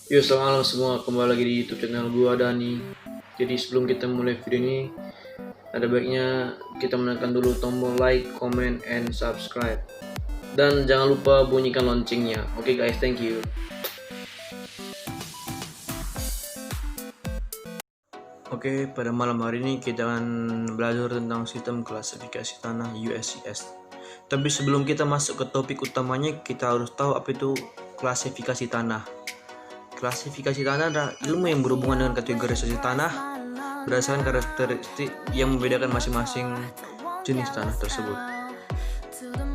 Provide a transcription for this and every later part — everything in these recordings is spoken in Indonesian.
Yo, selamat malam semua. Kembali lagi di YouTube channel gua Dani. Jadi sebelum kita mulai video ini, ada baiknya kita menekan dulu tombol like, comment, and subscribe. Dan jangan lupa bunyikan loncengnya. Oke guys, thank you. Oke, pada malam hari ini kita akan belajar tentang sistem klasifikasi tanah USCS. Tapi sebelum kita masuk ke topik utamanya, kita harus tahu apa itu klasifikasi tanah. Klasifikasi tanah adalah ilmu yang berhubungan dengan kategorisasi tanah berdasarkan karakteristik yang membedakan masing-masing jenis tanah tersebut.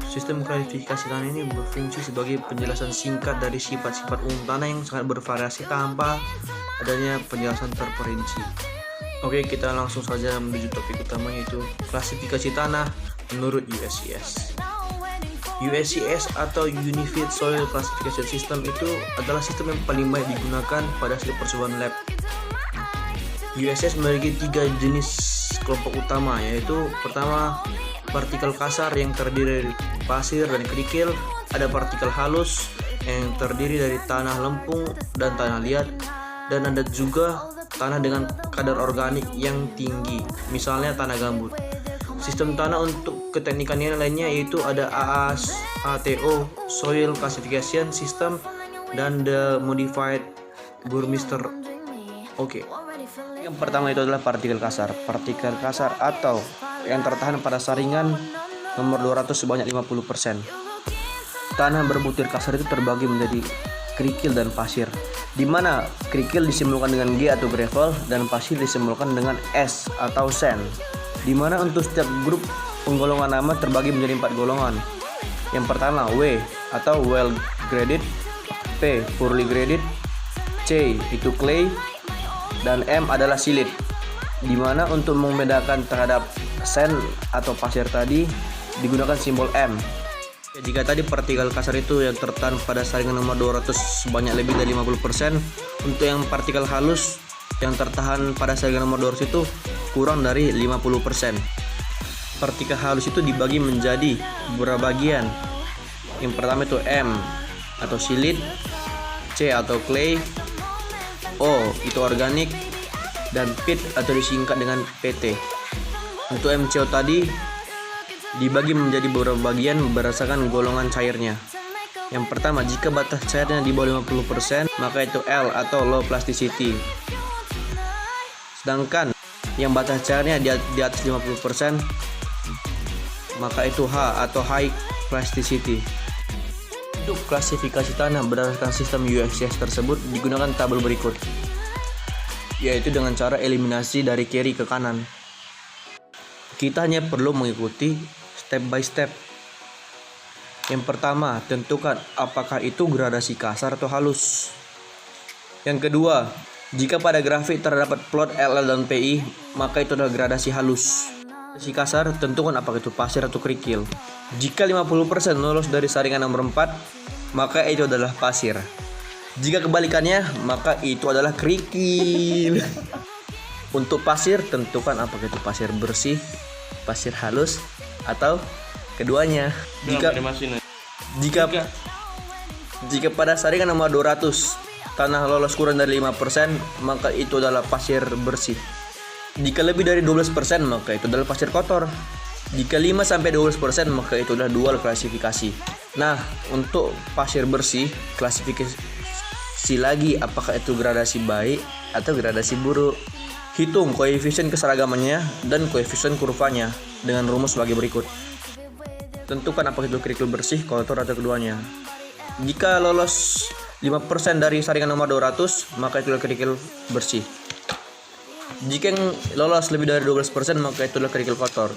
Sistem klasifikasi tanah ini berfungsi sebagai penjelasan singkat dari sifat-sifat umum tanah yang sangat bervariasi tanpa adanya penjelasan terperinci. Oke, kita langsung saja menuju topik utama, yaitu klasifikasi tanah menurut USCS. USCS atau Unified Soil Classification System itu adalah sistem yang paling banyak digunakan pada hasil percobaan lab. USCS memiliki 3 jenis kelompok utama, yaitu pertama partikel kasar yang terdiri dari pasir dan kerikil, ada partikel halus yang terdiri dari tanah lempung dan tanah liat, dan ada juga tanah dengan kadar organik yang tinggi, misalnya tanah gambut. Sistem tanah untuk keteknikannya lainnya yaitu ada AAS, ATO, Soil Classification System, dan the Modified Burmester. Oke. Yang pertama itu adalah partikel kasar. Partikel kasar atau yang tertahan pada saringan nomor 200 sebanyak 50%. Tanah berbutir kasar itu terbagi menjadi kerikil dan pasir, di mana kerikil disimbolkan dengan G atau gravel dan pasir disimbolkan dengan S atau sand, di mana untuk setiap grup penggolongan nama terbagi menjadi 4 golongan. Yang pertama W atau well graded, P poorly graded, C itu clay, dan M adalah silit, di mana untuk membedakan terhadap sand atau pasir tadi digunakan simbol M. Jika tadi partikel kasar itu yang tertahan pada saringan nomor 200 sebanyak lebih dari 50%, untuk yang partikel halus yang tertahan pada saringan nomor 200 itu kurang dari 50%. Partikel halus itu dibagi menjadi beberapa bagian. Yang pertama itu M atau silit, C atau clay, O itu organik, dan pit atau disingkat dengan PT. Untuk MCO tadi dibagi menjadi beberapa bagian berdasarkan golongan cairnya. Yang pertama, jika batas cairnya di bawah 50%, maka itu L atau low plasticity. Sedangkan yang batas cairnya di atas 50%, maka itu H atau high plasticity. Untuk klasifikasi tanah berdasarkan sistem USCS tersebut digunakan tabel berikut, yaitu dengan cara eliminasi dari kiri ke kanan. Kita hanya perlu mengikuti step by step. Yang pertama, tentukan apakah itu gradasi kasar atau halus. Yang kedua, jika pada grafik terdapat plot LL dan PI, maka itu adalah gradasi halus. Gradasi kasar, tentukan apakah itu pasir atau kerikil. Jika 50% lolos dari saringan nomor 4, maka itu adalah pasir. Jika kebalikannya, maka itu adalah kerikil. Untuk pasir, Tentukan apakah itu pasir bersih, pasir halus, atau keduanya. Jika pada saringan nomor 200 tanah lolos kurang dari 5%, maka itu adalah pasir bersih. Jika lebih dari 12%, maka itu adalah pasir kotor. Jika 5-12%, maka itu adalah dual klasifikasi. Nah, untuk pasir bersih, klasifikasi lagi apakah itu gradasi baik atau gradasi buruk. Hitung koefisien keseragamannya dan koefisien kurvanya dengan rumus sebagai berikut. Tentukan apakah itu kerikil bersih, kotor, atau keduanya. Jika lolos 5% dari saringan nomor 200, maka itu adalah kerikil bersih. Jika yang lolos lebih dari 12%, maka itu adalah kerikil kotor.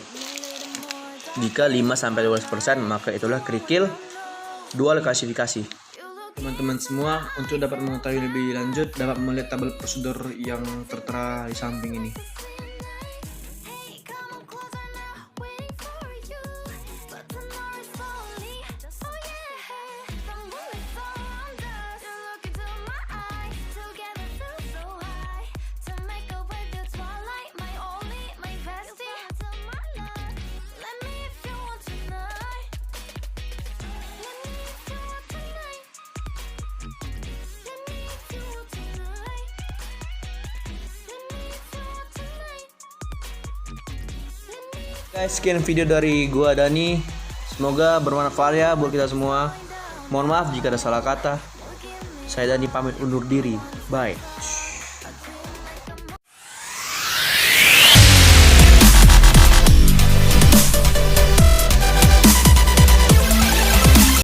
Jika 5-12%, maka itulah kerikil dual klasifikasi. Teman-teman semua, untuk dapat mengetahui lebih lanjut, dapat melihat tabel prosedur yang tertera di samping ini. Guys, sekian video dari gua Dani. Semoga bermanfaat ya buat kita semua. Mohon maaf jika ada salah kata. Saya Dani pamit undur diri. Bye.